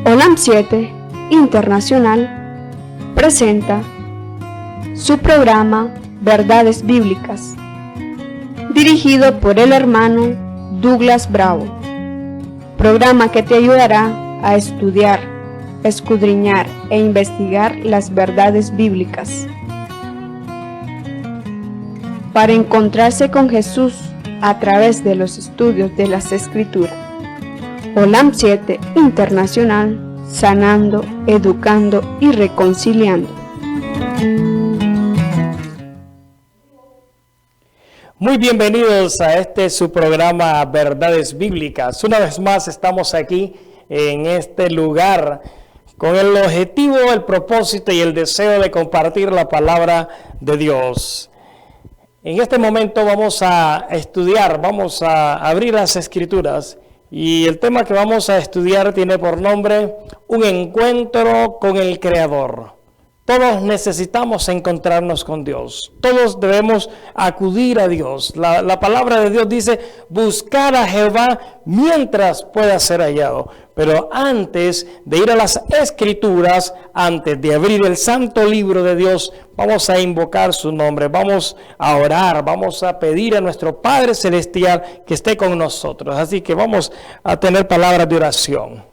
OLAM 7 Internacional presenta su programa Verdades Bíblicas, dirigido por el hermano Douglas Bravo, programa que te ayudará a estudiar, escudriñar e investigar las verdades bíblicas para encontrarse con Jesús a través de los estudios de las Escrituras. OLAM 7 Internacional, sanando, educando y reconciliando. Muy bienvenidos a su programa Verdades Bíblicas. Una vez más estamos aquí en este lugar con el objetivo, el propósito y el deseo de compartir la palabra de Dios. En este momento vamos a estudiar, vamos a abrir las Escrituras y el tema que vamos a estudiar tiene por nombre Un encuentro con el Creador. Todos necesitamos encontrarnos con Dios. Todos debemos acudir a Dios. La palabra de Dios dice, buscar a Jehová mientras pueda ser hallado. Pero antes de ir a las Escrituras, antes de abrir el santo libro de Dios, vamos a invocar su nombre, vamos a orar, vamos a pedir a nuestro Padre Celestial que esté con nosotros. Así que vamos a tener palabras de oración.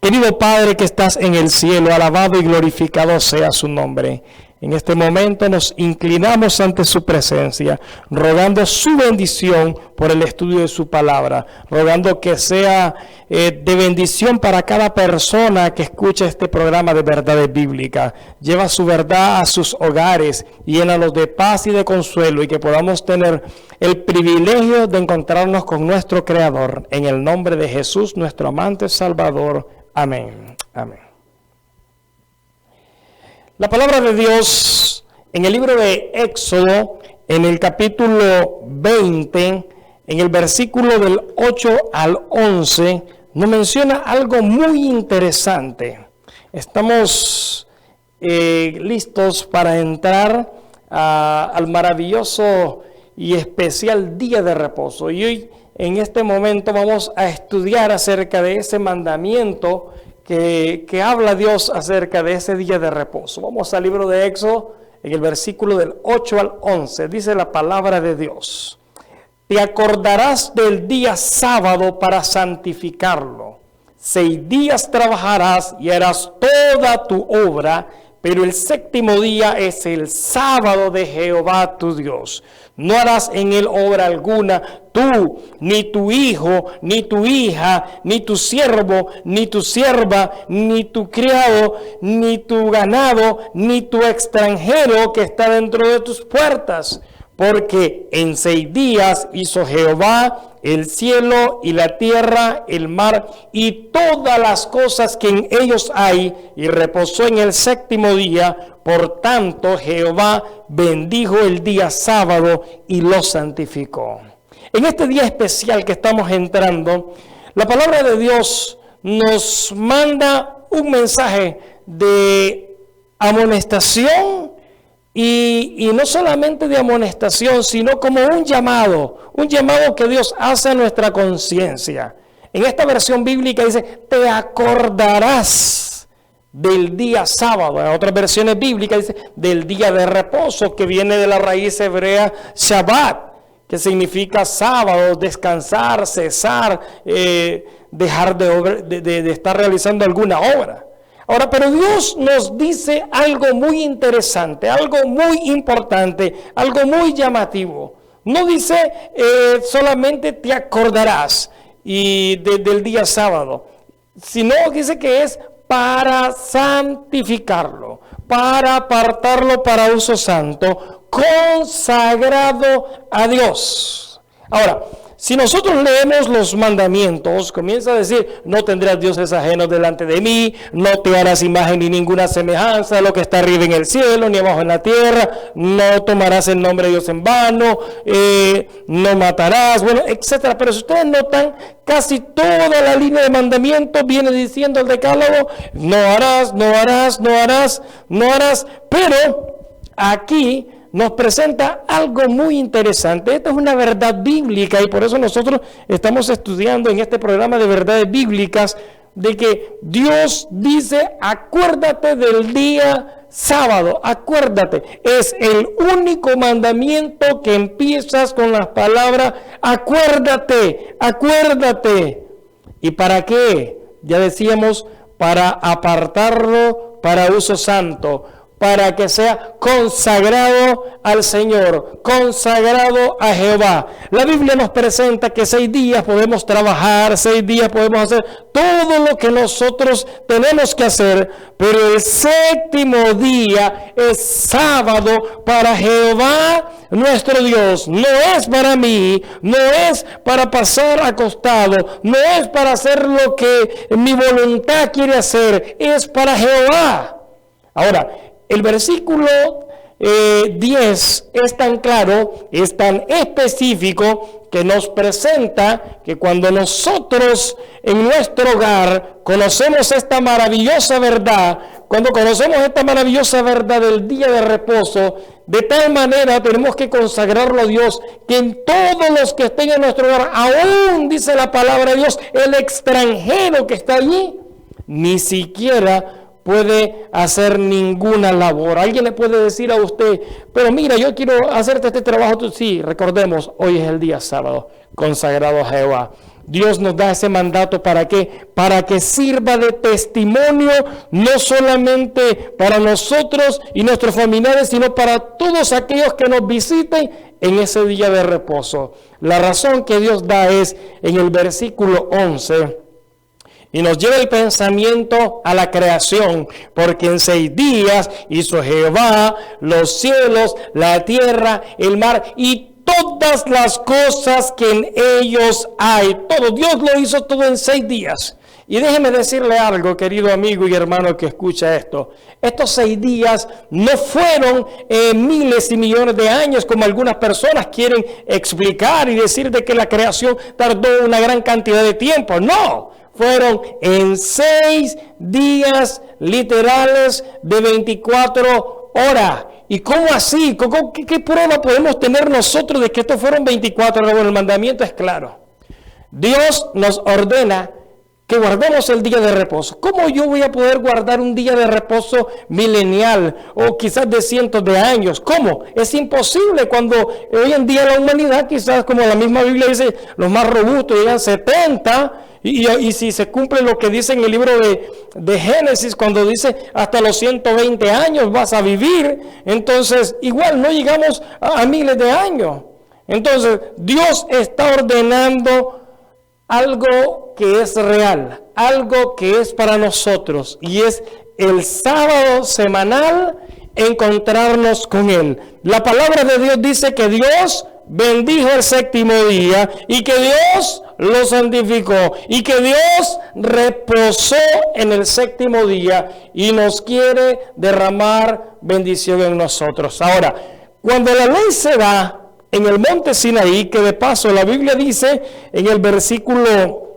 Querido Padre que estás en el cielo, alabado y glorificado sea su nombre. En este momento nos inclinamos ante su presencia, rogando su bendición por el estudio de su palabra, rogando que sea de bendición para cada persona que escucha este programa de verdades bíblicas. Lleva su verdad a sus hogares, llénalos de paz y de consuelo y que podamos tener el privilegio de encontrarnos con nuestro Creador. En el nombre de Jesús, nuestro amante Salvador. Amén. Amén. La palabra de Dios en el libro de Éxodo, en el capítulo 20, en el versículo del 8 al 11, nos menciona algo muy interesante. Estamos listos para entrar al maravilloso y especial día de reposo. Y hoy, en este momento, vamos a estudiar acerca de ese mandamiento que habla Dios acerca de ese día de reposo. Vamos al libro de Éxodo, en el versículo del 8 al 11, dice la palabra de Dios. Te acordarás del día sábado para santificarlo. 6 días trabajarás y harás toda tu obra, pero el séptimo día es el sábado de Jehová tu Dios. No harás en él obra alguna, tú, ni tu hijo, ni tu hija, ni tu siervo, ni tu sierva, ni tu criado, ni tu ganado, ni tu extranjero que está dentro de tus puertas. Porque en 6 días hizo Jehová el cielo y la tierra, el mar y todas las cosas que en ellos hay, y reposó en el séptimo día. Por tanto, Jehová bendijo el día sábado y lo santificó. En este día especial que estamos entrando, la palabra de Dios nos manda un mensaje de amonestación y no solamente de amonestación, sino como un llamado que Dios hace a nuestra conciencia. En esta versión bíblica dice, te acordarás del día sábado. En otras versiones bíblicas dice, del día de reposo, que viene de la raíz hebrea Shabbat, que significa sábado, descansar, cesar, dejar de estar realizando alguna obra. Ahora, pero Dios nos dice algo muy interesante, algo muy importante, algo muy llamativo. No dice solamente te acordarás del día sábado, sino dice que es para santificarlo, para apartarlo para uso santo, consagrado a Dios. Ahora, si nosotros leemos los mandamientos, comienza a decir, no tendrás dioses ajenos delante de mí, no te harás imagen ni ninguna semejanza a lo que está arriba en el cielo, ni abajo en la tierra, no tomarás el nombre de Dios en vano, no matarás, bueno, etcétera. Pero si ustedes notan, casi toda la línea de mandamientos viene diciendo el decálogo, no harás, no harás, no harás, no harás, pero aquí nos presenta algo muy interesante. Esta es una verdad bíblica y por eso nosotros estamos estudiando en este programa de verdades bíblicas de que Dios dice, acuérdate del día sábado, acuérdate. Es el único mandamiento que empiezas con las palabras, acuérdate, acuérdate. ¿Y para qué? Ya decíamos, para apartarlo para uso santo, para que sea consagrado al Señor, consagrado a Jehová. La Biblia nos presenta que 6 días podemos trabajar, 6 días podemos hacer todo lo que nosotros tenemos que hacer, pero el 7º día es sábado para Jehová nuestro Dios. No es para mí, no es para pasar acostado, no es para hacer lo que mi voluntad quiere hacer, es para Jehová. Ahora, el versículo 10 es tan claro, es tan específico, que nos presenta que cuando nosotros en nuestro hogar conocemos esta maravillosa verdad, cuando conocemos esta maravillosa verdad del día de reposo, de tal manera tenemos que consagrarlo a Dios, que en todos los que estén en nuestro hogar, aún dice la palabra de Dios, el extranjero que está allí, ni siquiera puede hacer ninguna labor. Alguien le puede decir a usted, pero mira, yo quiero hacerte este trabajo. Sí, recordemos, hoy es el día sábado, consagrado a Jehová. Dios nos da ese mandato, ¿para qué? Para que sirva de testimonio, no solamente para nosotros y nuestros familiares, sino para todos aquellos que nos visiten en ese día de reposo. La razón que Dios da es en el versículo 11, y nos lleva el pensamiento a la creación, porque en 6 días hizo Jehová los cielos, la tierra, el mar y todas las cosas que en ellos hay. Todo, Dios lo hizo todo en 6 días. Y déjeme decirle algo, querido amigo y hermano que escucha esto. Estos 6 días no fueron miles y millones de años, como algunas personas quieren explicar y decir de que la creación tardó una gran cantidad de tiempo. No. Fueron en 6 días literales de 24 horas. ¿Y cómo así? ¿Qué prueba podemos tener nosotros de que estos fueron 24 horas? Bueno, el mandamiento es claro. Dios nos ordena que guardemos el día de reposo. ¿Cómo yo voy a poder guardar un día de reposo milenial o quizás de cientos de años? ¿Cómo? Es imposible cuando hoy en día la humanidad, quizás como la misma Biblia dice, los más robustos llegan 70. Y si se cumple lo que dice en el libro de Génesis, cuando dice hasta los 120 años vas a vivir, entonces igual no llegamos a miles de años. Entonces Dios está ordenando algo que es real, algo que es para nosotros, y es el sábado semanal encontrarnos con Él. La palabra de Dios dice que Dios bendijo el 7º día y que Dios lo santificó y que Dios reposó en el 7º día y nos quiere derramar bendición en nosotros. Ahora, cuando la ley se da en el monte Sinaí, que de paso la Biblia dice en el versículo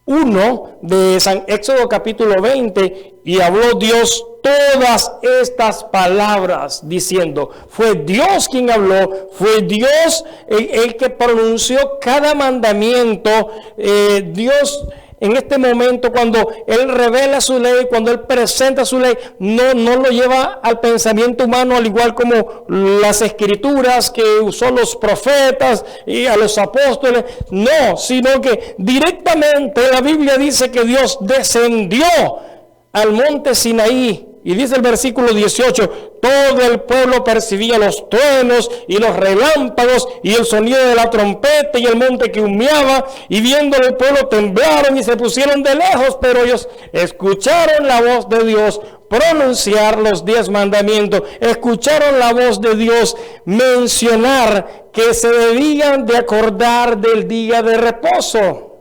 1 de San Éxodo capítulo 20, y habló Dios todas estas palabras diciendo, fue Dios quien habló, fue Dios el que pronunció cada mandamiento. Dios en este momento, cuando Él revela su ley, cuando Él presenta su ley, no lo lleva al pensamiento humano, al igual como las escrituras que usó los profetas y a los apóstoles. No, sino que directamente la Biblia dice que Dios descendió al monte Sinaí. Y dice el versículo 18, todo el pueblo percibía los truenos y los relámpagos y el sonido de la trompeta y el monte que humeaba, y viéndolo el pueblo temblaron y se pusieron de lejos, pero ellos escucharon la voz de Dios pronunciar los 10 mandamientos, escucharon la voz de Dios mencionar que se debían de acordar del día de reposo.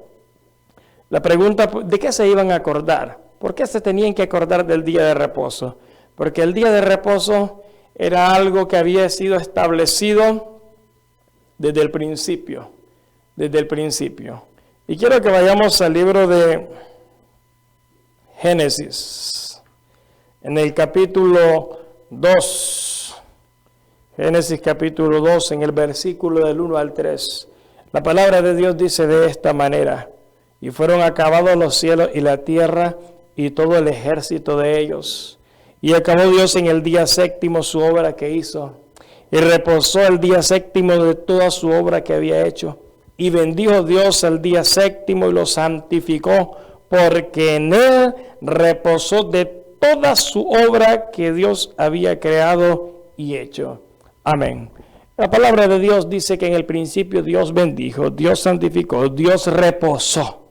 La pregunta, ¿de qué se iban a acordar? ¿Por qué se tenían que acordar del día de reposo? Porque el día de reposo era algo que había sido establecido desde el principio. Desde el principio. Y quiero que vayamos al libro de Génesis, en el capítulo 2. Génesis capítulo 2, en el versículo del 1 al 3. La palabra de Dios dice de esta manera: y fueron acabados los cielos y la tierra y todo el ejército de ellos. Y acabó Dios en el día séptimo su obra que hizo, y reposó el día séptimo de toda su obra que había hecho. Y bendijo Dios el día séptimo y lo santificó, porque en él reposó de toda su obra que Dios había creado y hecho. Amén. La palabra de Dios dice que en el principio Dios bendijo, Dios santificó, Dios reposó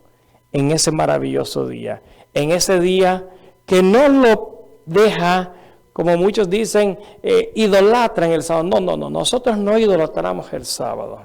en ese maravilloso día, en ese día que no lo deja, como muchos dicen, idolatran el sábado. No, nosotros no idolatramos el sábado.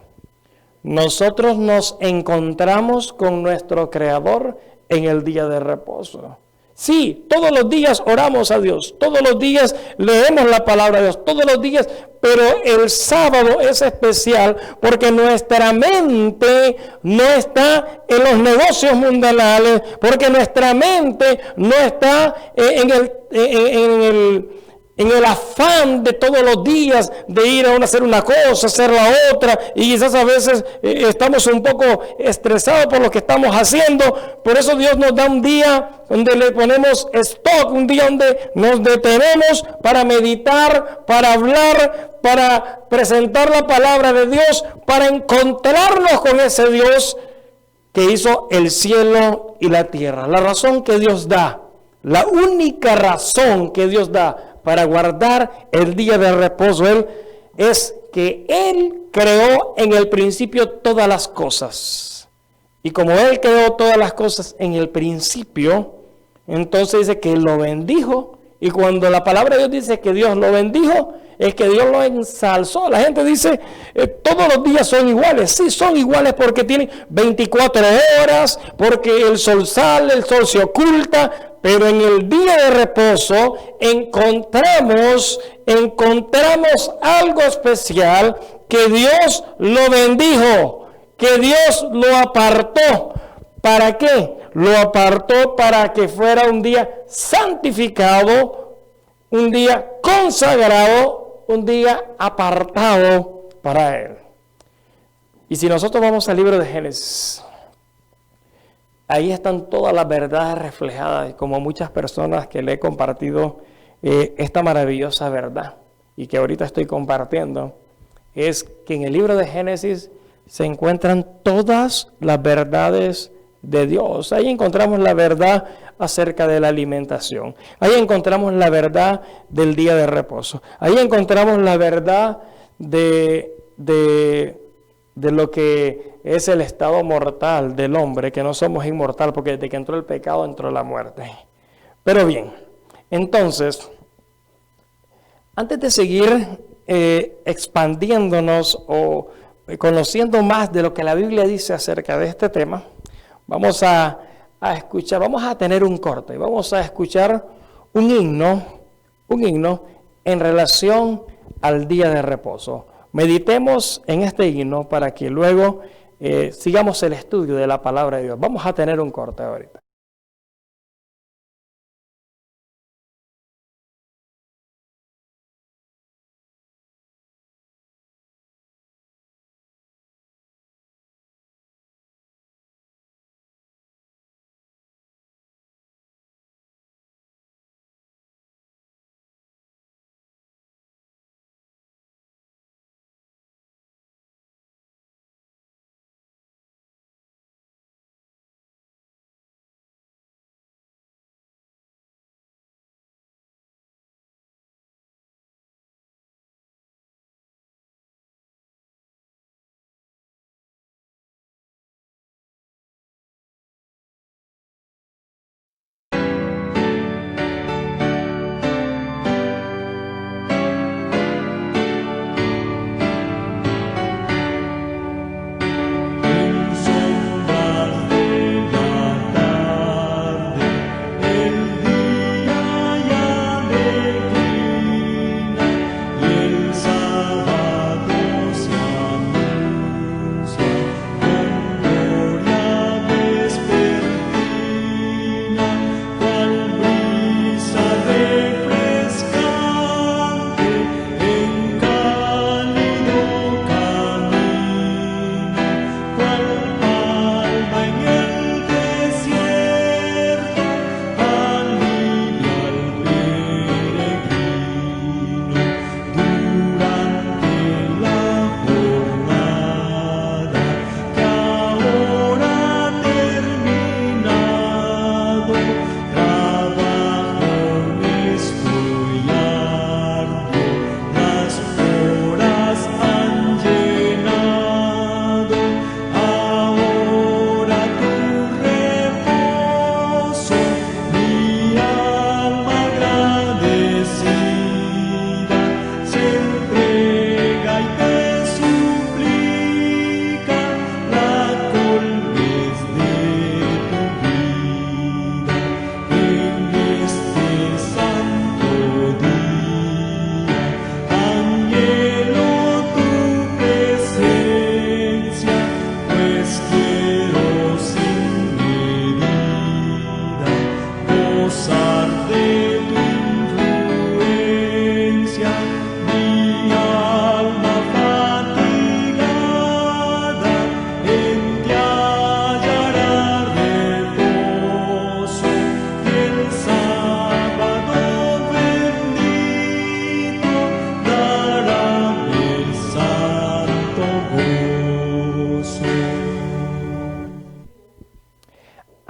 Nosotros nos encontramos con nuestro Creador en el día de reposo. Sí, todos los días oramos a Dios, todos los días leemos la palabra de Dios, todos los días, pero el sábado es especial porque nuestra mente no está en los negocios mundanales, porque nuestra mente no está en el afán de todos los días de ir a hacer una cosa, hacer la otra, y quizás a veces estamos un poco estresados por lo que estamos haciendo. Por eso Dios nos da un día donde le ponemos stop, un día donde nos detenemos para meditar, para hablar, para presentar la palabra de Dios, para encontrarnos con ese Dios que hizo el cielo y la tierra. La razón que Dios da, la única razón que Dios da para guardar el día de reposo es que Él creó en el principio todas las cosas. Y como Él creó todas las cosas en el principio, entonces dice que Él lo bendijo. Y cuando la palabra de Dios dice que Dios lo bendijo, es que Dios lo ensalzó. La gente dice, todos los días son iguales. Sí, son iguales porque tienen 24 horas, porque el sol sale, el sol se oculta, pero en el día de reposo encontramos algo especial, que Dios lo bendijo, que Dios lo apartó. ¿Para qué? Lo apartó para que fuera un día santificado, un día consagrado, un día apartado para Él. Y si nosotros vamos al libro de Génesis, ahí están todas las verdades reflejadas, como muchas personas que le he compartido esta maravillosa verdad y que ahorita estoy compartiendo, es que en el libro de Génesis se encuentran todas las verdades de Dios. Ahí encontramos la verdad acerca de la alimentación. Ahí encontramos la verdad del día de reposo. Ahí encontramos la verdad de lo que es el estado mortal del hombre, que no somos inmortal, porque desde que entró el pecado entró la muerte. Pero bien, entonces, antes de seguir expandiéndonos o conociendo más de lo que la Biblia dice acerca de este tema, vamos a escuchar, vamos a tener un corte, vamos a escuchar un himno en relación al día de reposo. Meditemos en este himno para que luego sigamos el estudio de la palabra de Dios. Vamos a tener un corte ahorita.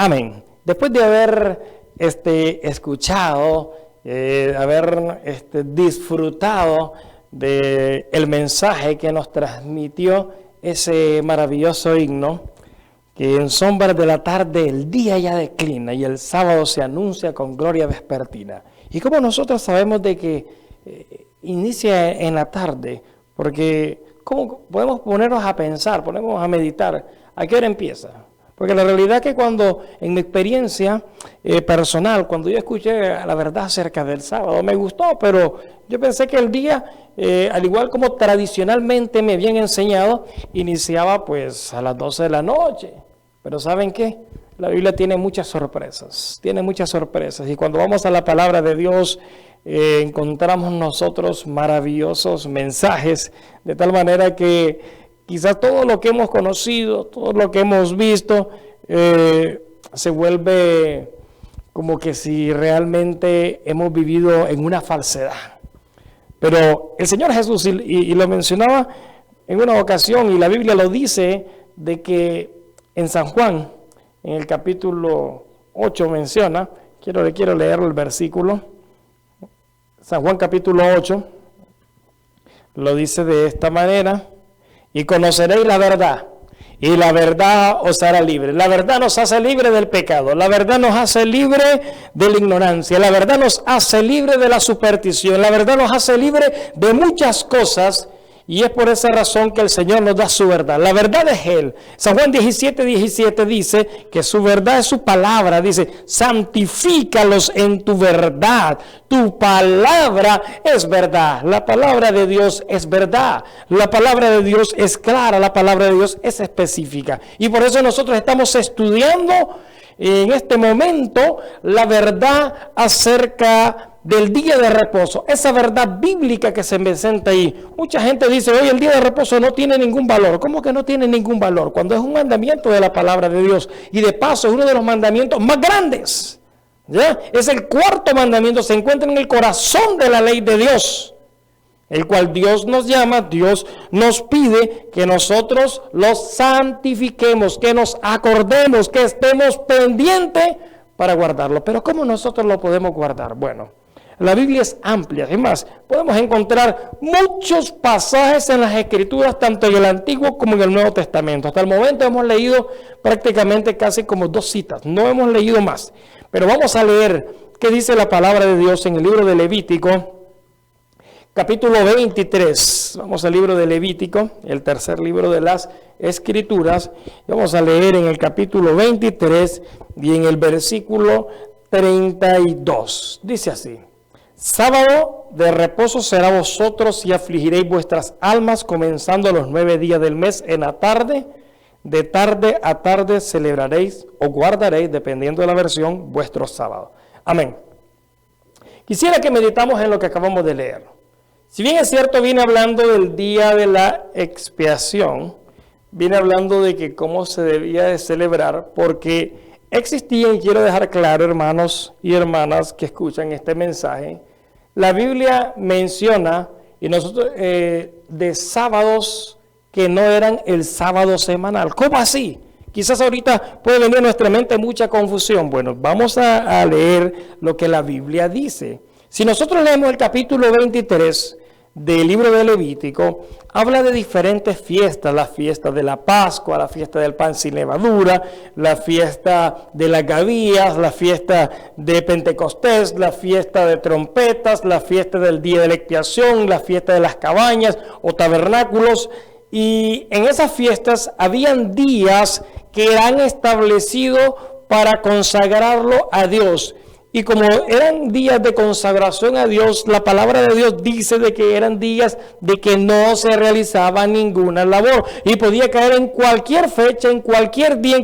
Amén. Después de haber escuchado, haber disfrutado del mensaje que nos transmitió ese maravilloso himno, que en sombras de la tarde el día ya declina y el sábado se anuncia con gloria vespertina. Y como nosotros sabemos de que inicia en la tarde, porque ¿cómo podemos ponernos a pensar, ponernos a meditar? ¿A qué hora empieza? Porque la realidad es que cuando, en mi experiencia personal, cuando yo escuché la verdad acerca del sábado, me gustó, pero yo pensé que el día, al igual como tradicionalmente me habían enseñado, iniciaba pues a las 12 de la noche. Pero ¿saben qué? La Biblia tiene muchas sorpresas, y cuando vamos a la palabra de Dios, encontramos nosotros maravillosos mensajes, de tal manera que quizás todo lo que hemos conocido, todo lo que hemos visto, se vuelve como que si realmente hemos vivido en una falsedad. Pero el Señor Jesús, y lo mencionaba en una ocasión, y la Biblia lo dice, de que en San Juan, en el capítulo 8 menciona, quiero leer el versículo, San Juan capítulo 8, lo dice de esta manera: y conoceréis la verdad, y la verdad os hará libre. La verdad nos hace libre del pecado, la verdad nos hace libre de la ignorancia, la verdad nos hace libre de la superstición, la verdad nos hace libre de muchas cosas, y es por esa razón que el Señor nos da su verdad. La verdad es Él. San Juan 17:17 dice que su verdad es su palabra. Dice: santifícalos en tu verdad. Tu palabra es verdad. La palabra de Dios es verdad. La palabra de Dios es clara. La palabra de Dios es específica. Y por eso nosotros estamos estudiando en este momento la verdad acerca del día de reposo, esa verdad bíblica que se presenta ahí. Mucha gente dice: hoy el día de reposo no tiene ningún valor. ¿Cómo que no tiene ningún valor? Cuando es un mandamiento de la palabra de Dios, y de paso es uno de los mandamientos más grandes, ¿ya? Es el cuarto mandamiento, se encuentra en el corazón de la ley de Dios, el cual Dios nos llama, Dios nos pide que nosotros los santifiquemos, que nos acordemos, que estemos pendientes para guardarlo. Pero ¿cómo nosotros lo podemos guardar? Bueno, la Biblia es amplia. Además, podemos encontrar muchos pasajes en las Escrituras, tanto en el Antiguo como en el Nuevo Testamento. Hasta el momento hemos leído prácticamente casi como 2 citas. No hemos leído más. Pero vamos a leer qué dice la palabra de Dios en el libro de Levítico, capítulo 23. Vamos al libro de Levítico, el tercer libro de las Escrituras. Vamos a leer en el capítulo 23 y en el versículo 32. Dice así: sábado de reposo será vosotros, y afligiréis vuestras almas, comenzando los 9 días del mes en la tarde. De tarde a tarde celebraréis o guardaréis, dependiendo de la versión, vuestro sábado. Amén. Quisiera que meditamos en lo que acabamos de leer. Si bien es cierto, viene hablando del día de la expiación, viene hablando de que cómo se debía de celebrar, porque existía, y quiero dejar claro, hermanos y hermanas que escuchan este mensaje, la Biblia menciona, y nosotros, de sábados que no eran el sábado semanal. ¿Cómo así? Quizás ahorita puede venir a nuestra mente mucha confusión. Bueno, vamos a leer lo que la Biblia dice. Si nosotros leemos el capítulo 23 del libro de Levítico, habla de diferentes fiestas: la fiesta de la Pascua, la fiesta del pan sin levadura, la fiesta de las gavillas, la fiesta de Pentecostés, la fiesta de trompetas, la fiesta del día de la expiación, la fiesta de las cabañas o tabernáculos. Y en esas fiestas habían días que eran establecidos para consagrarlo a Dios. Y como eran días de consagración a Dios, la palabra de Dios dice de que eran días de que no se realizaba ninguna labor. Y podía caer en cualquier fecha, en cualquier día,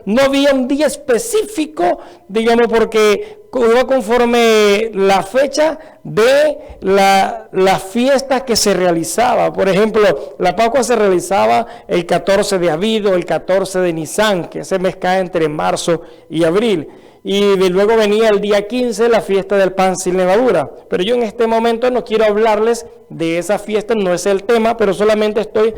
no había un día específico, digamos, porque iba conforme la fecha de la fiesta que se realizaba. Por ejemplo, la Pascua se realizaba el 14 de Abido, el 14 de Nisan, que ese mes cae entre marzo y abril. Y luego venía el día 15, la fiesta del pan sin levadura. Pero yo en este momento no quiero hablarles de esa fiesta, no es el tema, pero solamente estoy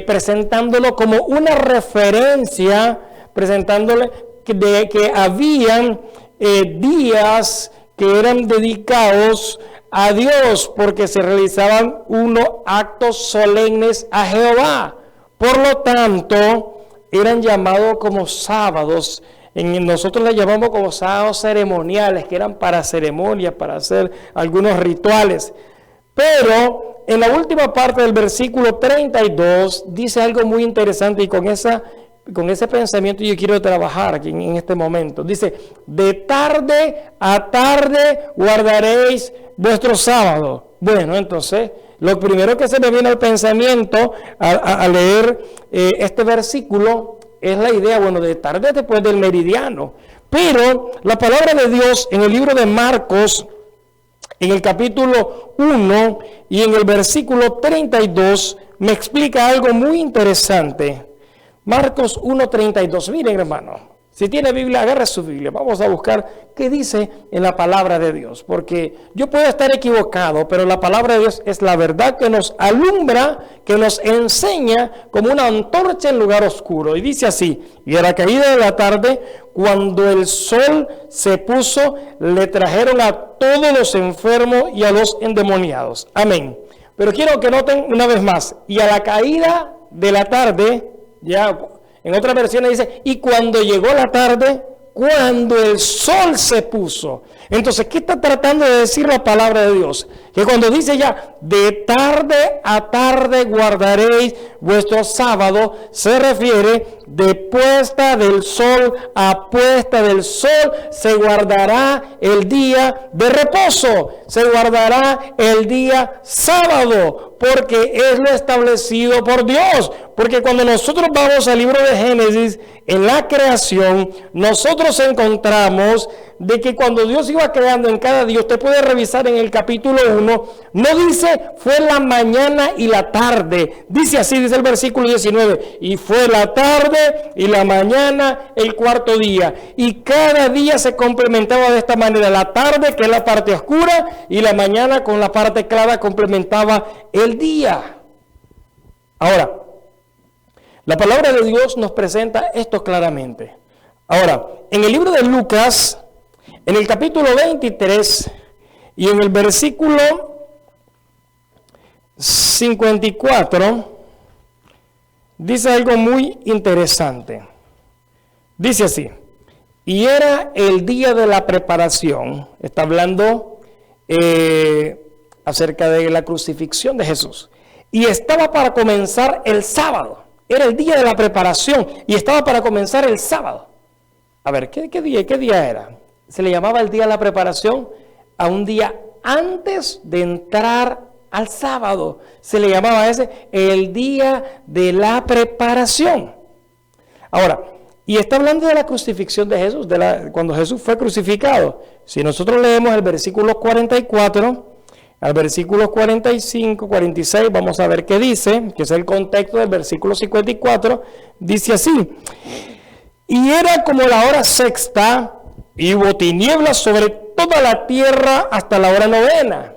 presentándolo como una referencia, presentándole que habían días que eran dedicados a Dios, porque se realizaban unos actos solemnes a Jehová. Por lo tanto, eran llamados como sábados. Nosotros les llamamos como sábados ceremoniales, que eran para ceremonias, para hacer algunos rituales. Pero en la última parte del versículo 32 dice algo muy interesante, y con ese pensamiento yo quiero trabajar aquí en este momento. Dice: de tarde a tarde guardaréis vuestro sábado. Bueno, entonces, lo primero que se me viene al pensamiento al leer este versículo es la idea, bueno, de tarde después del meridiano. Pero la palabra de Dios en el libro de Marcos, en el capítulo 1 y en el versículo 32, me explica algo muy interesante. Marcos 1:32. Miren, hermano, si tiene Biblia, agarre su Biblia. Vamos a buscar qué dice en la palabra de Dios, porque yo puedo estar equivocado, pero la palabra de Dios es la verdad que nos alumbra, que nos enseña como una antorcha en lugar oscuro. Y dice así: y a la caída de la tarde, cuando el sol se puso, le trajeron a todos los enfermos y a los endemoniados. Amén. Pero quiero que noten una vez más: y a la caída de la tarde, ya en otras versiones dice, y cuando llegó la tarde, cuando el sol se puso. Entonces, ¿qué está tratando de decir la palabra de Dios? Que cuando dice ya, de tarde a tarde guardaréis vuestro sábado, se refiere de puesta del sol a puesta del sol, se guardará el día de reposo, se guardará el día sábado, porque es lo establecido por Dios. Porque cuando nosotros vamos al libro de Génesis, en la creación, nosotros encontramos de que cuando Dios iba creando en cada día, usted puede revisar en el capítulo 1, no dice fue la mañana y la tarde, dice así, dice el versículo 19, y fue la tarde y la mañana el cuarto día, y cada día se complementaba de esta manera: la tarde, que es la parte oscura, y la mañana con la parte clara complementaba el día. Ahora, la palabra de Dios nos presenta esto claramente. Ahora, en el libro de Lucas, en el capítulo 23 y en el versículo 54, dice algo muy interesante. Dice así: y era el día de la preparación. Está hablando acerca de la crucifixión de Jesús. Y estaba para comenzar el sábado. Era el día de la preparación y estaba para comenzar el sábado. A ver, ¿qué día era? Se le llamaba el día de la preparación a un día antes de entrar al sábado. Se le llamaba ese el día de la preparación. Ahora, y está hablando de la crucifixión de Jesús, cuando Jesús fue crucificado. Si nosotros leemos el versículo 44 al versículo 45, 46, vamos a ver qué dice, que es el contexto del versículo 54, dice así: y era como la hora sexta, y hubo tinieblas sobre toda la tierra hasta la hora novena.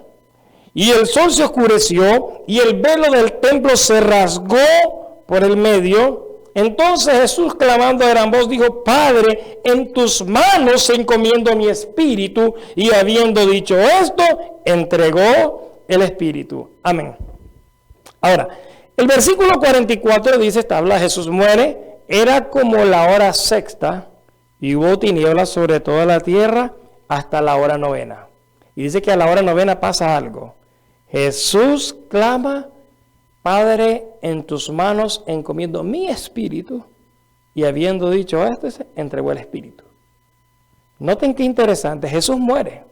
Y el sol se oscureció, y el velo del templo se rasgó por el medio. Entonces Jesús, clamando a gran voz, dijo: Padre, en tus manos encomiendo mi espíritu. Y habiendo dicho esto, entregó el espíritu. Amén. Ahora, el versículo 44 dice, habla, Jesús muere, era como la hora sexta, y hubo tinieblas sobre toda la tierra hasta la hora novena. Y dice que a la hora novena pasa algo. Jesús clama: Padre, en tus manos encomiendo mi espíritu. Y habiendo dicho esto, se entregó el espíritu. Noten qué interesante. Jesús muere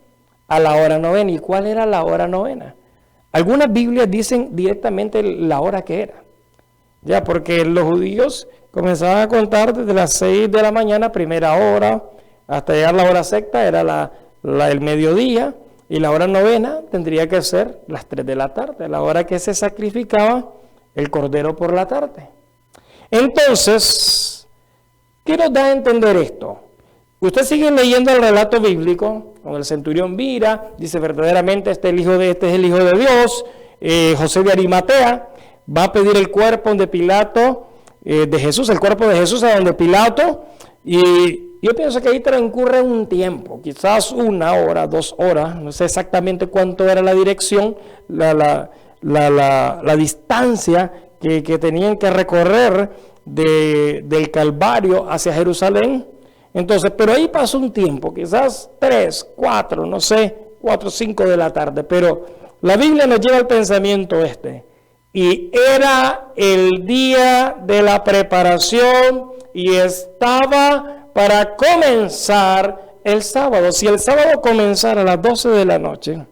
a la hora novena. ¿Y cuál era la hora novena? Algunas Biblias dicen directamente la hora que era. Ya, porque los judíos comenzaban a contar desde las 6 de la mañana, primera hora, hasta llegar la hora sexta, era el mediodía. Y la hora novena tendría que ser las 3 de la tarde, la hora que se sacrificaba el cordero por la tarde. Entonces, ¿qué nos da a entender esto? Usted sigue leyendo el relato bíblico, con el centurión mira, dice verdaderamente este es el Hijo de Dios. José de Arimatea va a pedir el cuerpo de Pilato, de Jesús, el cuerpo de Jesús a donde Pilato, y Yo pienso que ahí transcurre un tiempo, quizás 1 hora, 2 horas, no sé exactamente cuánto era la dirección, la distancia que tenían que recorrer del Calvario hacia Jerusalén. Entonces, pero ahí pasó un tiempo, quizás 3, 4, no sé, 4 o 5 de la tarde, pero la Biblia nos lleva al pensamiento y era el día de la preparación y estaba para comenzar el sábado. Si el sábado comenzara a las 12 de la noche,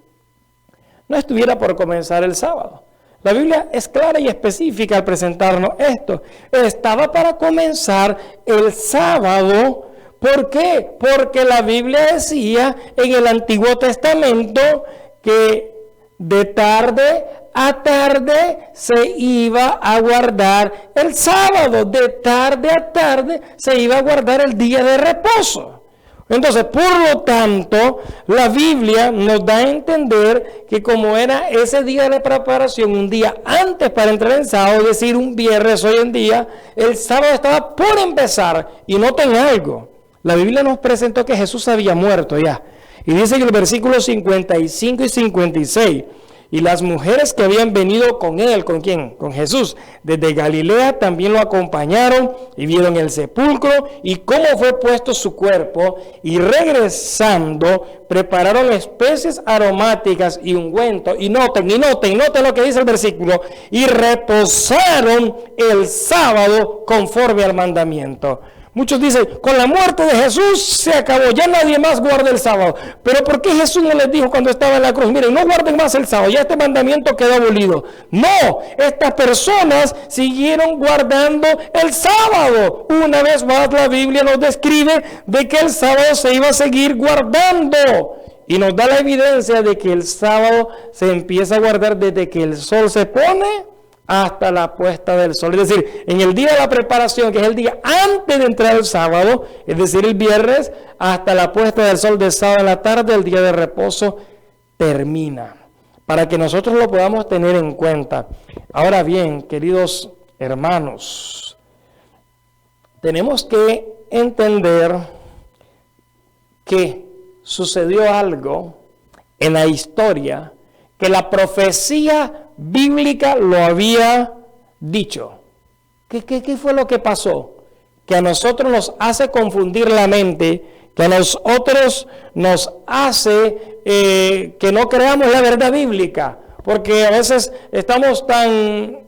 no estuviera por comenzar el sábado. La Biblia es clara y específica al presentarnos esto. Estaba para comenzar el sábado. ¿Por qué? Porque la Biblia decía en el Antiguo Testamento que de tarde a tarde se iba a guardar el sábado, de tarde a tarde se iba a guardar el día de reposo. Entonces, por lo tanto, la Biblia nos da a entender que como era ese día de preparación, un día antes para entrar en sábado, es decir, un viernes hoy en día, el sábado estaba por empezar. Y noten algo, la Biblia nos presentó que Jesús había muerto ya. Y dice en el versículo 55 y 56, y las mujeres que habían venido con él, ¿con quién? Con Jesús, desde Galilea también lo acompañaron y vieron el sepulcro y cómo fue puesto su cuerpo, y regresando prepararon especies aromáticas y ungüento. Y noten lo que dice el versículo, y reposaron el sábado conforme al mandamiento. Muchos dicen, con la muerte de Jesús se acabó, ya nadie más guarda el sábado. Pero ¿por qué Jesús no les dijo cuando estaba en la cruz, miren, no guarden más el sábado, ya este mandamiento quedó abolido? No, estas personas siguieron guardando el sábado. Una vez más la Biblia nos describe de que el sábado se iba a seguir guardando. Y nos da la evidencia de que el sábado se empieza a guardar desde que el sol se pone hasta la puesta del sol. Es decir, en el día de la preparación, que es el día antes de entrar el sábado, es decir, el viernes, hasta la puesta del sol del sábado en la tarde, el día de reposo termina. Para que nosotros lo podamos tener en cuenta. Ahora bien, queridos hermanos, tenemos que entender que sucedió algo en la historia que la profecía bíblica lo había dicho. ¿Qué fue lo que pasó? Que a nosotros nos hace confundir la mente, que a nosotros nos hace que no creamos la verdad bíblica, porque a veces estamos tan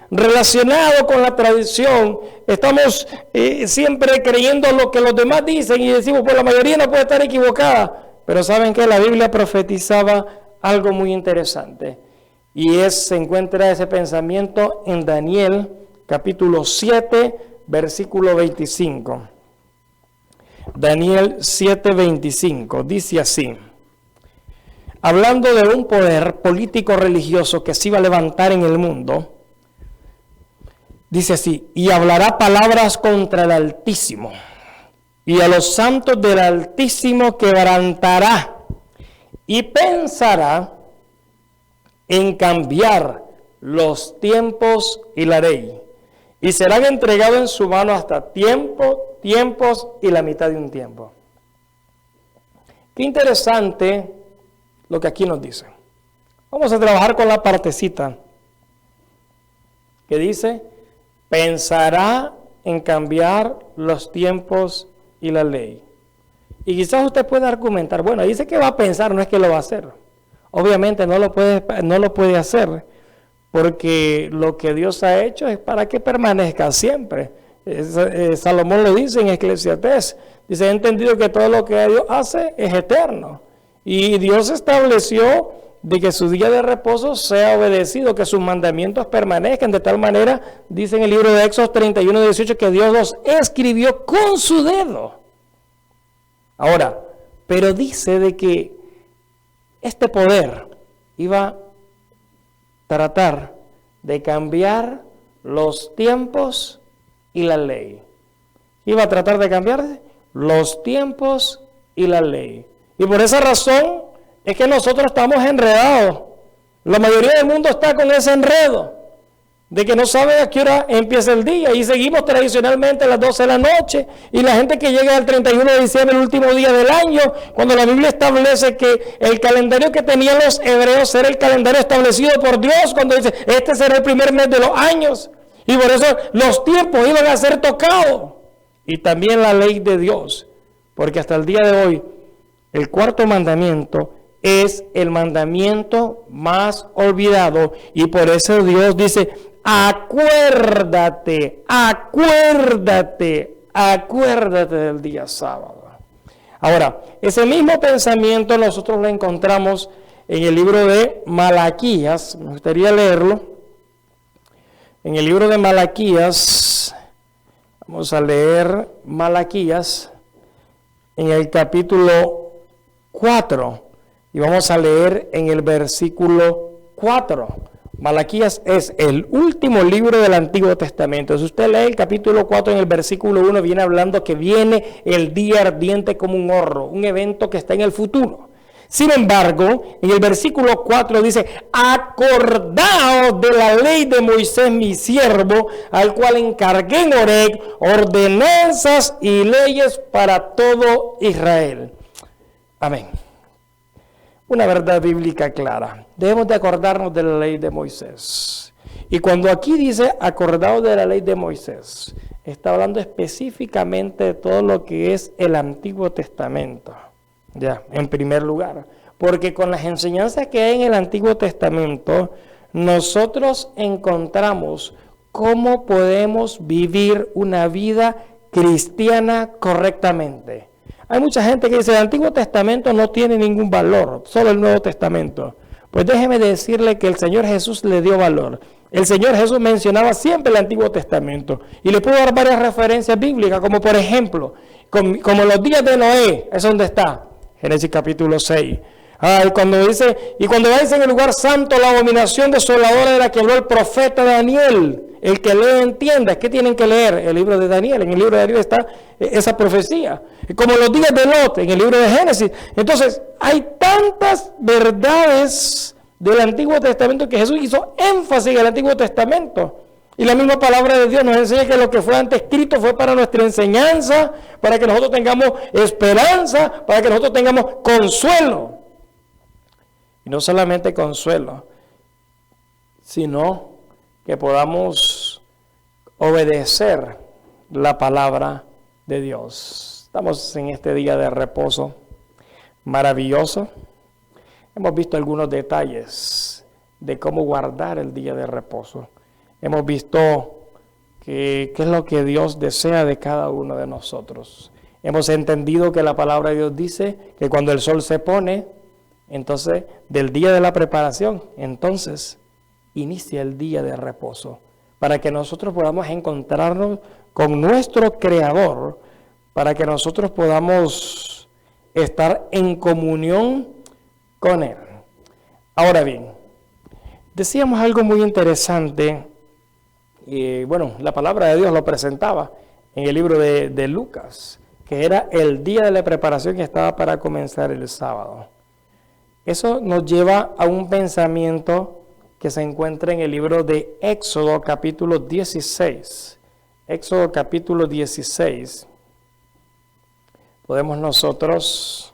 relacionados con la tradición, estamos siempre creyendo lo que los demás dicen y decimos, pues la mayoría no puede estar equivocada, pero ¿saben qué? La Biblia profetizaba algo muy interesante. Y se encuentra ese pensamiento en Daniel, capítulo 7, versículo 25. Daniel 7, 25, dice así. Hablando de un poder político religioso que se iba a levantar en el mundo, dice así, y hablará palabras contra el Altísimo, y a los santos del Altísimo quebrantará, y pensará en cambiar los tiempos y la ley, y serán entregados en su mano hasta tiempos y la mitad de un tiempo. Qué interesante lo que aquí nos dice. Vamos a trabajar con la partecita que dice, pensará en cambiar los tiempos y la ley. Y quizás usted pueda argumentar, bueno, dice que va a pensar, no es que lo va a hacer. Obviamente no lo puede hacer, porque lo que Dios ha hecho es para que permanezca siempre. Salomón lo dice en Eclesiastés, dice, he entendido que todo lo que Dios hace es eterno. Y Dios estableció de que su día de reposo sea obedecido, que sus mandamientos permanezcan, de tal manera, dice en el libro de Éxodo 31, 18, que Dios los escribió con su dedo. Ahora, pero dice de que este poder iba a tratar de cambiar los tiempos y la ley. Iba a tratar de cambiar los tiempos y la ley. Y por esa razón es que nosotros estamos enredados. La mayoría del mundo está con ese enredo. de que no sabe a qué hora empieza el día y seguimos tradicionalmente a las 12 de la noche y la gente que llega al 31 de diciembre, el último día del año, cuando la Biblia establece que el calendario que tenían los hebreos era el calendario establecido por Dios, cuando dice, este será el primer mes de los años y por eso los tiempos iban a ser tocados, y también la ley de Dios, porque hasta el día de hoy el cuarto mandamiento es el mandamiento más olvidado, y por eso Dios dice, acuérdate del día sábado. Ahora, ese mismo pensamiento nosotros lo encontramos en el libro de Malaquías. Me gustaría leerlo. En el libro de Malaquías, vamos a leer Malaquías en el capítulo 4 y vamos a leer en el versículo 4. Malaquías es el último libro del Antiguo Testamento. Si usted lee el capítulo 4 en el versículo 1, viene hablando que viene el día ardiente como un horno, un evento que está en el futuro. Sin embargo, en el versículo 4 dice, acordaos de la ley de Moisés mi siervo, al cual encargué en Horeb ordenanzas y leyes para todo Israel. Amén. Una verdad bíblica clara. Debemos de acordarnos de la ley de Moisés. Y cuando aquí dice acordaos de la ley de Moisés, está hablando específicamente de todo lo que es el Antiguo Testamento. Ya, en primer lugar. Porque con las enseñanzas que hay en el Antiguo Testamento, nosotros encontramos cómo podemos vivir una vida cristiana correctamente. Hay mucha gente que dice, el Antiguo Testamento no tiene ningún valor, solo el Nuevo Testamento. Pues déjeme decirle que el Señor Jesús le dio valor. El Señor Jesús mencionaba siempre el Antiguo Testamento. Y le puedo dar varias referencias bíblicas, como por ejemplo, como los días de Noé, es donde está, Génesis capítulo 6. Cuando dice, y cuando vais en el lugar santo, la abominación desoladora de la que habló el profeta Daniel. El que lee entienda. ¿Qué tienen que leer? El libro de Daniel. En el libro de Daniel está esa profecía. Como los días de Lot, en el libro de Génesis. Entonces, hay tantas verdades del Antiguo Testamento que Jesús hizo énfasis en el Antiguo Testamento. Y la misma palabra de Dios nos enseña que lo que fue antes escrito fue para nuestra enseñanza, para que nosotros tengamos esperanza, para que nosotros tengamos consuelo. Y no solamente consuelo, sino que podamos obedecer la palabra de Dios. Estamos en este día de reposo maravilloso. Hemos visto algunos detalles de cómo guardar el día de reposo. Hemos visto qué es lo que Dios desea de cada uno de nosotros. Hemos entendido que la palabra de Dios dice que cuando el sol se pone, entonces del día de la preparación, entonces inicia el día de reposo, para que nosotros podamos encontrarnos con nuestro Creador, para que nosotros podamos estar en comunión con Él. Ahora bien, decíamos algo muy interesante, y bueno, la palabra de Dios lo presentaba en el libro de Lucas, que era el día de la preparación que estaba para comenzar el sábado. Eso nos lleva a un pensamiento que se encuentra en el libro de Éxodo capítulo 16. Éxodo capítulo 16. Podemos nosotros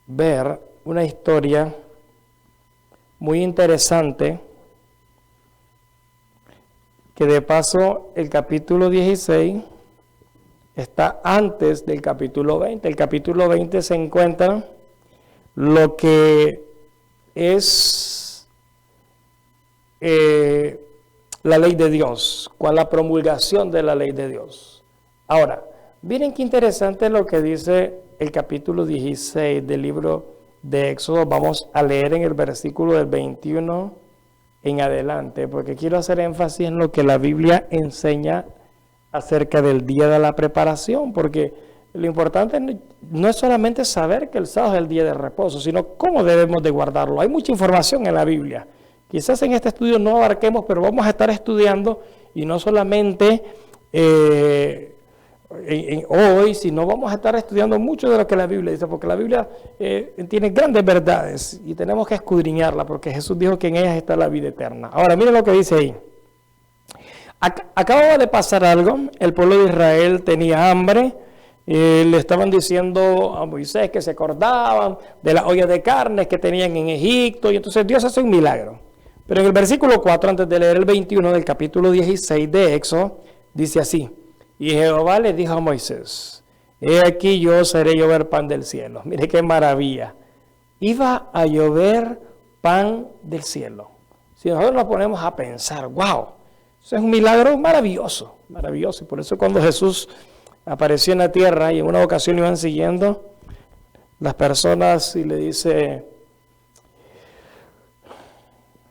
ver una historia muy interesante, que de paso el capítulo 16 está antes del capítulo 20. El capítulo 20 se encuentra lo que es la ley de Dios, con la promulgación de la ley de Dios. Ahora, miren qué interesante lo que dice el capítulo 16 del libro de Éxodo. Vamos a leer en el versículo del 21 en adelante, porque quiero hacer énfasis en lo que la Biblia enseña acerca del día de la preparación, porque lo importante no es solamente saber que el sábado es el día de reposo, sino cómo debemos de guardarlo. Hay mucha información en la Biblia. Quizás en este estudio no abarquemos, pero vamos a estar estudiando, y no solamente hoy, sino vamos a estar estudiando mucho de lo que la Biblia dice, porque la Biblia tiene grandes verdades y tenemos que escudriñarla, porque Jesús dijo que en ellas está la vida eterna. Ahora, miren lo que dice ahí. Acababa de pasar algo, el pueblo de Israel tenía hambre, le estaban diciendo a Moisés que se acordaban de las ollas de carnes que tenían en Egipto, y entonces Dios hace un milagro. Pero en el versículo 4, antes de leer el 21 del capítulo 16 de Éxodo, dice así: y Jehová le dijo a Moisés, he aquí yo os haré llover pan del cielo. Mire qué maravilla. Iba a llover pan del cielo. Si nosotros nos ponemos a pensar, wow, eso es un milagro maravilloso, maravilloso. Y por eso cuando Jesús apareció en la tierra y en una ocasión iban siguiendo las personas y le dice,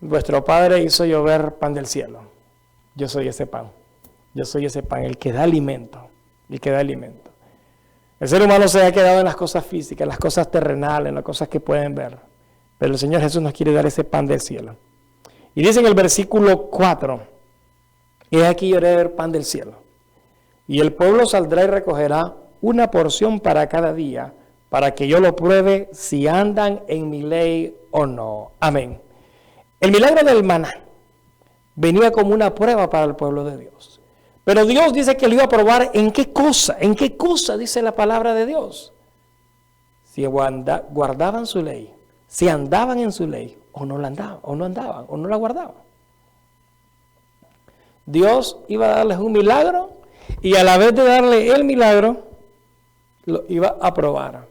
vuestro Padre hizo llover pan del cielo. Yo soy ese pan. Yo soy ese pan, el que da alimento. El que da alimento. El ser humano se ha quedado en las cosas físicas, en las cosas terrenales, en las cosas que pueden ver. Pero el Señor Jesús nos quiere dar ese pan del cielo. Y dice en el versículo 4, he aquí yo haré pan del cielo. Y el pueblo saldrá y recogerá una porción para cada día, para que yo lo pruebe si andan en mi ley o no. Amén. El milagro del maná venía como una prueba para el pueblo de Dios. Pero Dios dice que lo iba a probar en qué cosa dice la palabra de Dios. Si guardaban su ley, si andaban en su ley, o no la andaban, o no la guardaban. Dios iba a darles un milagro y a la vez de darle el milagro, lo iba a probar.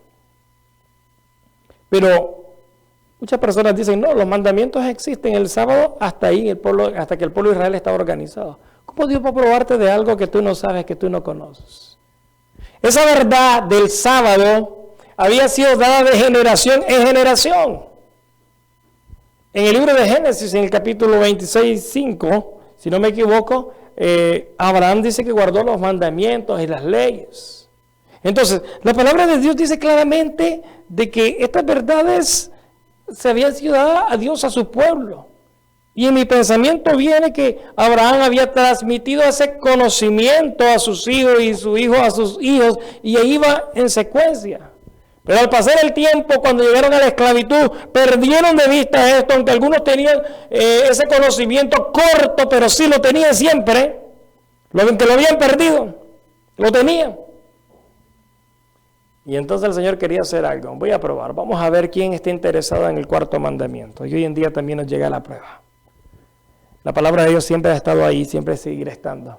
Pero muchas personas dicen, no, los mandamientos existen el sábado hasta ahí, hasta que el pueblo de Israel estaba organizado. ¿Cómo Dios va a probarte de algo que tú no sabes, que tú no conoces? Esa verdad del sábado había sido dada de generación en generación. En el libro de Génesis, en el capítulo 26:5, si no me equivoco, Abraham dice que guardó los mandamientos y las leyes. Entonces, la palabra de Dios dice claramente de que estas verdades se habían sido dadas a Dios, a su pueblo. Y en mi pensamiento viene que Abraham había transmitido ese conocimiento a sus hijos y su hijo a sus hijos, y ahí iba en secuencia. Pero al pasar el tiempo, cuando llegaron a la esclavitud, perdieron de vista esto, aunque algunos tenían ese conocimiento corto, pero sí lo tenían siempre. Que lo habían perdido, lo tenían. Y entonces el Señor quería hacer algo. Voy a probar, vamos a ver quién está interesado en el cuarto mandamiento. Y hoy en día también nos llega la prueba. La palabra de Dios siempre ha estado ahí, siempre seguirá estando.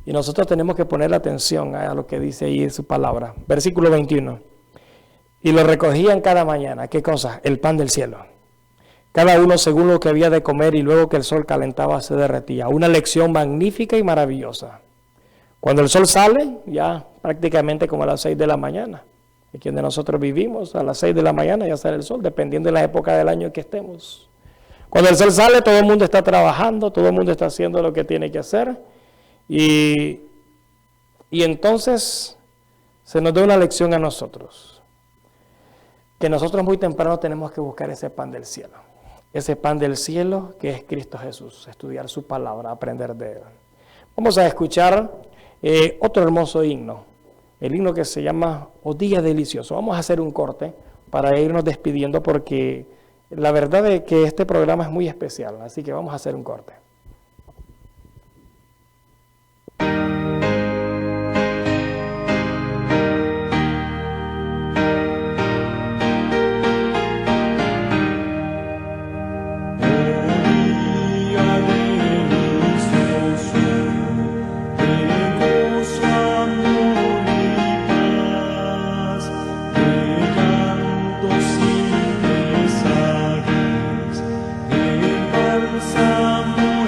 Y nosotros tenemos que poner atención a lo que dice ahí en su palabra. Versículo 21. Y lo recogían cada mañana. ¿Qué cosa? El pan del cielo. Cada uno según lo que había de comer, y luego que el sol calentaba se derretía. Una lección magnífica y maravillosa. Cuando el sol sale, ya prácticamente como a las 6 de la mañana. Aquí donde nosotros vivimos, a las 6 de la mañana ya sale el sol, dependiendo de la época del año en que estemos. Cuando el sol sale, todo el mundo está trabajando, todo el mundo está haciendo lo que tiene que hacer. Y entonces se nos da una lección a nosotros. Que nosotros muy temprano tenemos que buscar ese pan del cielo. Ese pan del cielo que es Cristo Jesús. Estudiar su palabra, aprender de él. Vamos a escuchar otro hermoso himno. El himno que se llama O Día Delicioso. Vamos a hacer un corte para irnos despidiendo porque la verdad es que este programa es muy especial. Así que vamos a hacer un corte. Amor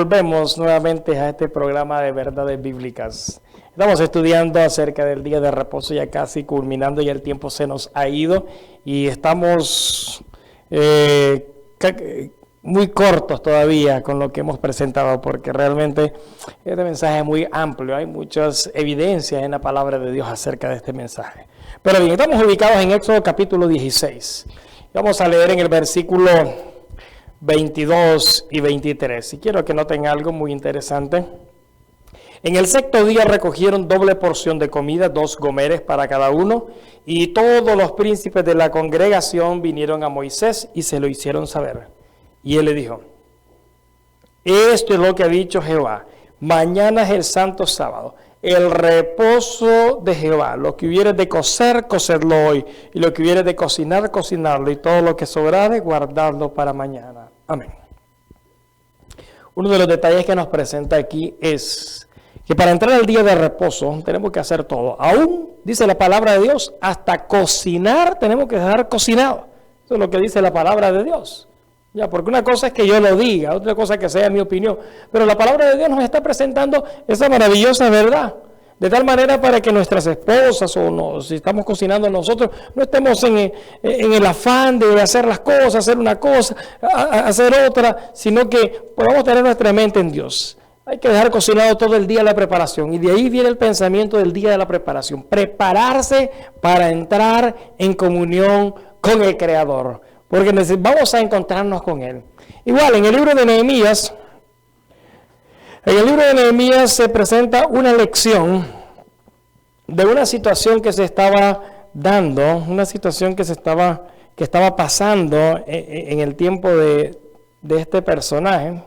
volvemos nuevamente a este programa de verdades bíblicas. Estamos estudiando acerca del día de reposo, ya casi culminando, ya el tiempo se nos ha ido y estamos muy cortos todavía con lo que hemos presentado, porque realmente este mensaje es muy amplio, hay muchas evidencias en la palabra de Dios acerca de este mensaje. Pero bien, estamos ubicados en Éxodo capítulo 16. Vamos a leer en el versículo 22 y 23. Y quiero que noten algo muy interesante. En el sexto día recogieron doble porción de comida, 2 gomeres para cada uno, y todos los príncipes de la congregación vinieron a Moisés y se lo hicieron saber. Y él le dijo: esto es lo que ha dicho Jehová, mañana es el santo sábado, el reposo de Jehová. Lo que hubiere de cocer, cocedlo hoy, y lo que hubiere de cocinar, cocinarlo, y todo lo que sobrare, guardarlo para mañana. Amén. Uno de los detalles que nos presenta aquí es que para entrar al día de reposo tenemos que hacer todo. Aún, dice la palabra de Dios, hasta cocinar tenemos que dejar cocinado. Eso es lo que dice la palabra de Dios. Ya, porque una cosa es que yo lo diga, otra cosa es que sea mi opinión, pero la palabra de Dios nos está presentando esa maravillosa verdad, de tal manera para que nuestras esposas si estamos cocinando nosotros, no estemos en el afán de hacer las cosas, hacer una cosa, hacer otra, sino que podamos tener nuestra mente en Dios. Hay que dejar cocinado todo el día la preparación, y de ahí viene el pensamiento del día de la preparación, prepararse para entrar en comunión con el Creador, porque vamos a encontrarnos con Él. Igual, en el libro de Nehemías se presenta una lección de una situación que se estaba dando, una situación que estaba pasando en el tiempo de este personaje.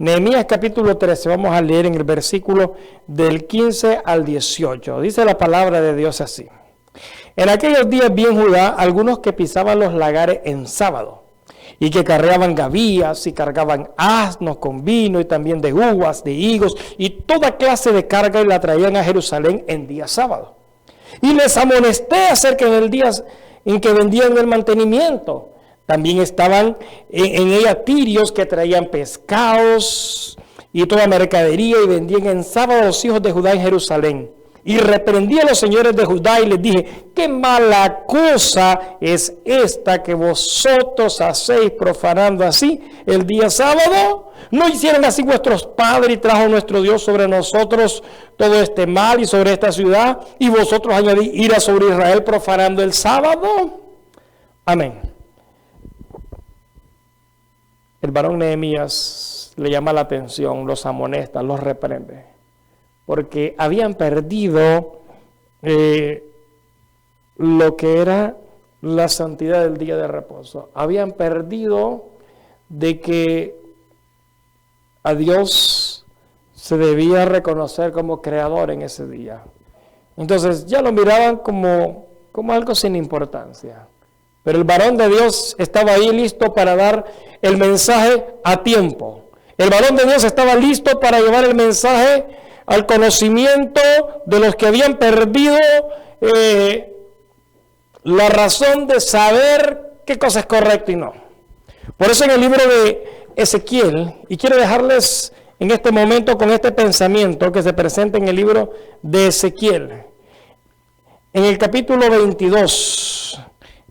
Nehemías capítulo 13, vamos a leer en el versículo del 15 al 18. Dice la palabra de Dios así: en aquellos días vi en Judá algunos que pisaban los lagares en sábado, y que carreaban gavillas y cargaban asnos con vino y también de uvas, de higos y toda clase de carga, y la traían a Jerusalén en día sábado. Y les amonesté acerca del día en que vendían el mantenimiento. También estaban en ella tirios que traían pescados y toda mercadería, y vendían en sábado a los hijos de Judá en Jerusalén. Y reprendí a los señores de Judá y les dije: qué mala cosa es esta que vosotros hacéis profanando así el día sábado. ¿No hicieron así vuestros padres, y trajo nuestro Dios sobre nosotros todo este mal y sobre esta ciudad? Y vosotros añadís ira sobre Israel profanando el sábado. Amén. El varón Nehemías le llama la atención, los amonesta, los reprende, porque habían perdido lo que era la santidad del día de reposo. Habían perdido de que a Dios se debía reconocer como creador en ese día. Entonces ya lo miraban como algo sin importancia. Pero el varón de Dios estaba ahí listo para dar el mensaje a tiempo. El varón de Dios estaba listo para llevar el mensaje al conocimiento de los que habían perdido la razón de saber qué cosa es correcto y no. Por eso en el libro de Ezequiel, y quiero dejarles en este momento con este pensamiento que se presenta en el libro de Ezequiel, en el capítulo 22,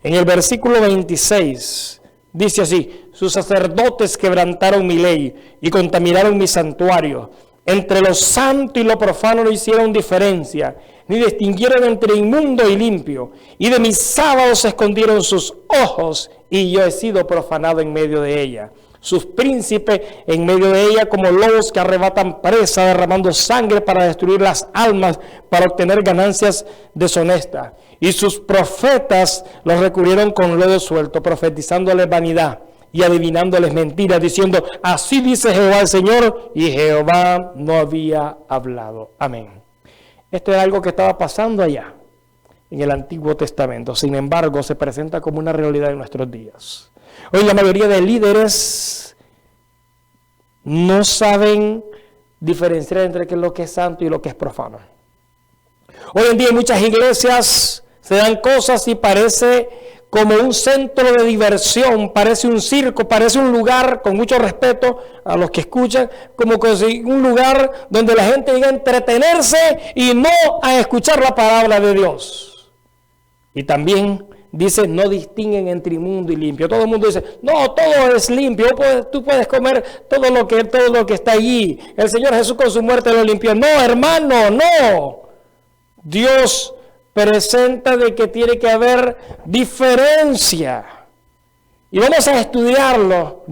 en el versículo 26, dice así: sus sacerdotes quebrantaron mi ley y contaminaron mi santuario. Entre lo santo y lo profano no hicieron diferencia, ni distinguieron entre inmundo y limpio. Y de mis sábados se escondieron sus ojos, y yo he sido profanado en medio de ella. Sus príncipes en medio de ella, como lobos que arrebatan presa, derramando sangre para destruir las almas, para obtener ganancias deshonestas. Y sus profetas los recurrieron con lodo suelto, profetizándoles vanidad y adivinándoles mentiras, diciendo: así dice Jehová el Señor, y Jehová no había hablado. Amén. Esto es algo que estaba pasando allá en el Antiguo Testamento. Sin embargo, se presenta como una realidad en nuestros días. Hoy la mayoría de líderes no saben diferenciar entre lo que es santo y lo que es profano. Hoy en día en muchas iglesias se dan cosas y parece como un centro de diversión, parece un circo, parece un lugar, con mucho respeto a los que escuchan, como que un lugar donde la gente llega a entretenerse y no a escuchar la palabra de Dios. Y también dice, no distinguen entre inmundo y limpio. Todo el mundo dice, no, todo es limpio, tú puedes comer todo lo que está allí. El Señor Jesús con su muerte lo limpió. No, hermano, no. Dios presenta de que tiene que haber diferencia. Y vamos a estudiarlo,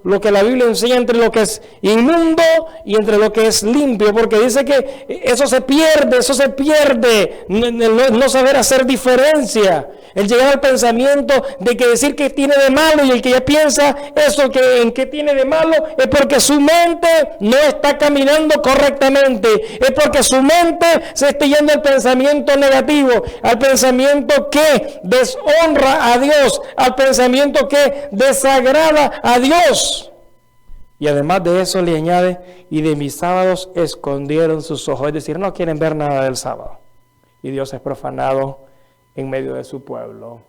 lo que la Biblia enseña entre lo que es inmundo y entre lo que es limpio, porque dice que eso se pierde, no saber hacer diferencia, el llegar al pensamiento de que decir que tiene de malo, y el que ya piensa eso en que tiene de malo es porque su mente no está caminando correctamente, es porque su mente se está yendo al pensamiento negativo, al pensamiento que deshonra a Dios, al pensamiento que desagrada a Dios. Y además de eso le añade, y de mis sábados escondieron sus ojos, es decir, no quieren ver nada del sábado. Y Dios es profanado en medio de su pueblo.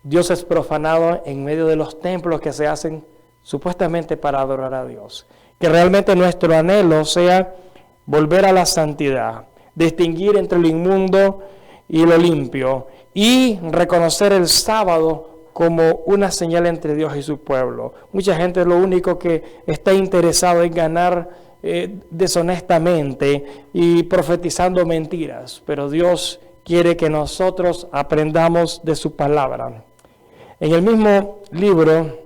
Dios es profanado en medio de los templos que se hacen supuestamente para adorar a Dios. Que realmente nuestro anhelo sea volver a la santidad, distinguir entre lo inmundo y lo limpio, y reconocer el sábado como una señal entre Dios y su pueblo. Mucha gente lo único que está interesado en ganar deshonestamente y profetizando mentiras, pero Dios quiere que nosotros aprendamos de su palabra. En el mismo libro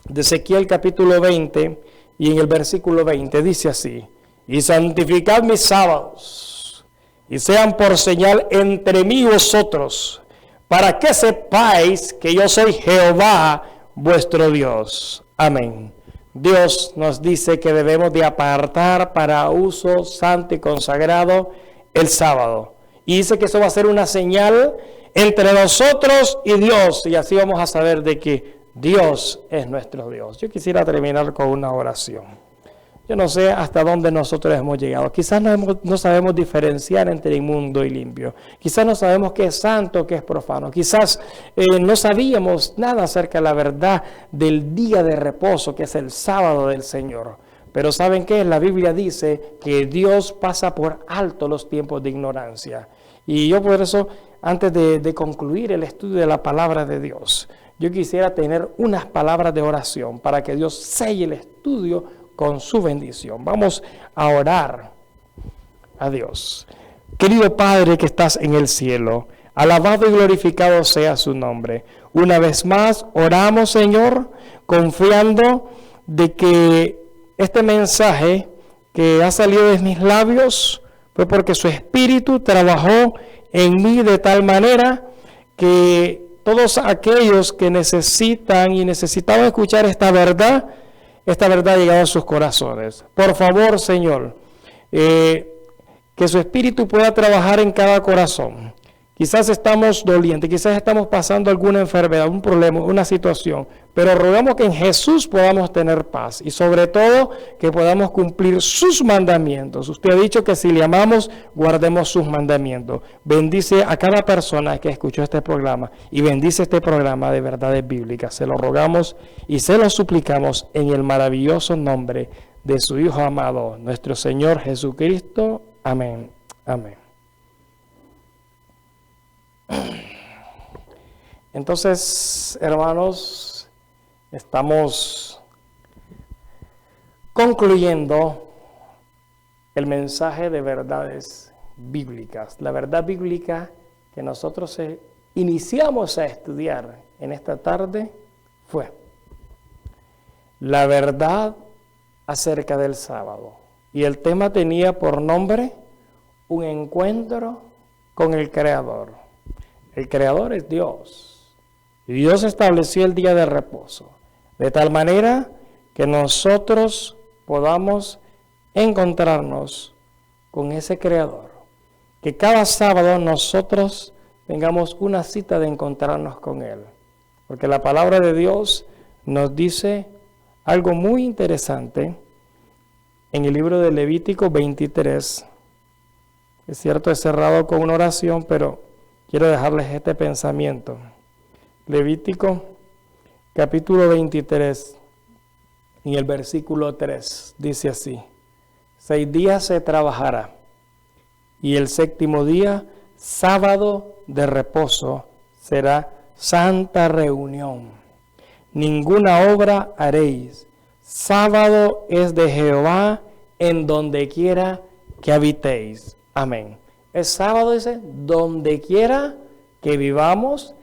de Ezequiel capítulo 20 y en el versículo 20 dice así: y santificad mis sábados y sean por señal entre mí y vosotros, para que sepáis que yo soy Jehová vuestro Dios. Amén. Dios nos dice que debemos de apartar para uso santo y consagrado el sábado. Y dice que eso va a ser una señal entre nosotros y Dios. Y así vamos a saber de que Dios es nuestro Dios. Yo quisiera terminar con una oración. Yo no sé hasta dónde nosotros hemos llegado. Quizás no sabemos diferenciar entre inmundo y limpio. Quizás no sabemos qué es santo, qué es profano. Quizás no sabíamos nada acerca de la verdad del día de reposo, que es el sábado del Señor. Pero ¿saben qué? La Biblia dice que Dios pasa por alto los tiempos de ignorancia. Y yo por eso, antes de concluir el estudio de la palabra de Dios, yo quisiera tener unas palabras de oración para que Dios selle el estudio con su bendición. Vamos a orar a Dios. Querido Padre que estás en el cielo, alabado y glorificado sea su nombre. Una vez más oramos, Señor, confiando de que este mensaje que ha salido de mis labios fue porque su Espíritu trabajó en mí de tal manera que todos aquellos que necesitan y necesitaban escuchar esta verdad ha llegado a sus corazones. Por favor, Señor, que su Espíritu pueda trabajar en cada corazón. Quizás estamos dolientes, quizás estamos pasando alguna enfermedad, un problema, una situación, pero rogamos que en Jesús podamos tener paz y sobre todo que podamos cumplir sus mandamientos. Usted ha dicho que si le amamos, guardemos sus mandamientos. Bendice a cada persona que escuchó este programa y bendice este programa de verdades bíblicas. Se lo rogamos y se lo suplicamos en el maravilloso nombre de su Hijo amado, nuestro Señor Jesucristo. Amén. Amén. Entonces, hermanos, estamos concluyendo el mensaje de verdades bíblicas. La verdad bíblica que nosotros iniciamos a estudiar en esta tarde fue la verdad acerca del sábado. Y el tema tenía por nombre un encuentro con el Creador. El Creador es Dios. Y Dios estableció el día de reposo, de tal manera que nosotros podamos encontrarnos con ese Creador. Que cada sábado nosotros tengamos una cita de encontrarnos con Él. Porque la palabra de Dios nos dice algo muy interesante en el libro de Levítico 23. Es cierto, es cerrado con una oración, pero quiero dejarles este pensamiento. Levítico capítulo 23, en el versículo 3, dice así: 6 días se trabajará, y el séptimo día, sábado de reposo, será santa reunión. Ninguna obra haréis. Sábado es de Jehová en donde quiera que habitéis. Amén. El sábado dice, donde quiera que vivamos,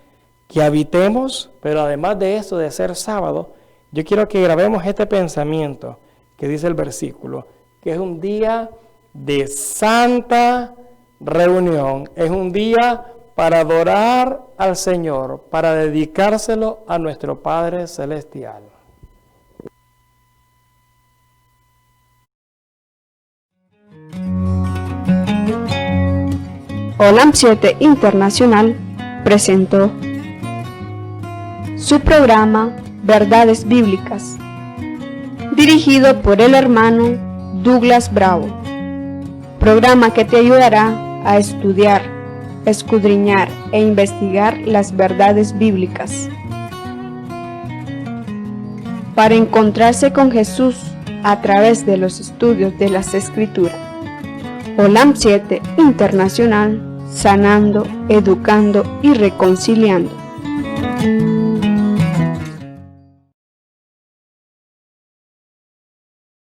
que habitemos, pero además de eso, de ser sábado, yo quiero que grabemos este pensamiento que dice el versículo, que es un día de santa reunión, es un día para adorar al Señor, para dedicárselo a nuestro Padre Celestial. Olam 7 Internacional presentó su programa Verdades Bíblicas, dirigido por el hermano Douglas Bravo, programa que te ayudará a estudiar, escudriñar e investigar las verdades bíblicas para encontrarse con Jesús a través de los estudios de las Escrituras. Olam 7 Internacional, sanando, educando y reconciliando.